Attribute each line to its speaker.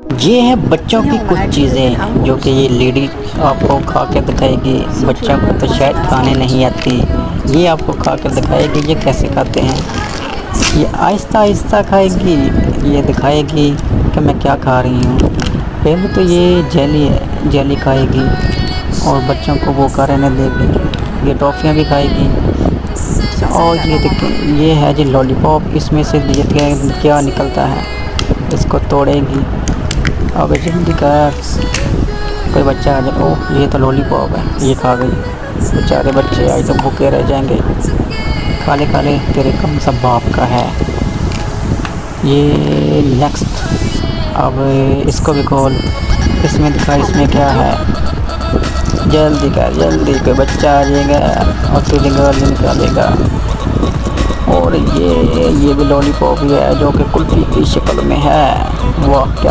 Speaker 1: ये है बच्चों की कुछ चीज़ें जो कि ये लेडी आपको खा के दिखाएगी। बच्चों को तो शायद खाने नहीं आती, ये आपको खा कर दिखाएगी ये कैसे खाते हैं। ये आहिस्ता आहिस्ता खाएगी, ये दिखाएगी कि मैं क्या खा रही हूँ। पहले तो ये जेली है, जेली खाएगी और बच्चों को वो खा रहने देगी। ये टॉफ़ियाँ भी खाएगी। और ये देखें, ये है जी लॉलीपॉप, इसमें से क्या निकलता है, इसको तोड़ेगी। अब जल्दी कर, कोई बच्चा आ जाए। ओह ये तो लॉलीपॉप है, ये खा गई। बेचारे बच्चे आज तो भूखे रह जाएंगे। काले काले तेरे कम सब बाप का है। ये नेक्स्ट, अब इसको भी खोल, इसमें दिखा इसमें क्या है। जल्दी कर जल्दी, कोई बच्चा आ जाएगा और तुझे गाली निकालेगा। और ये भी लॉलीपॉप ही है जो कि कुल्फ़ी की शक्ल में है। वाह क्या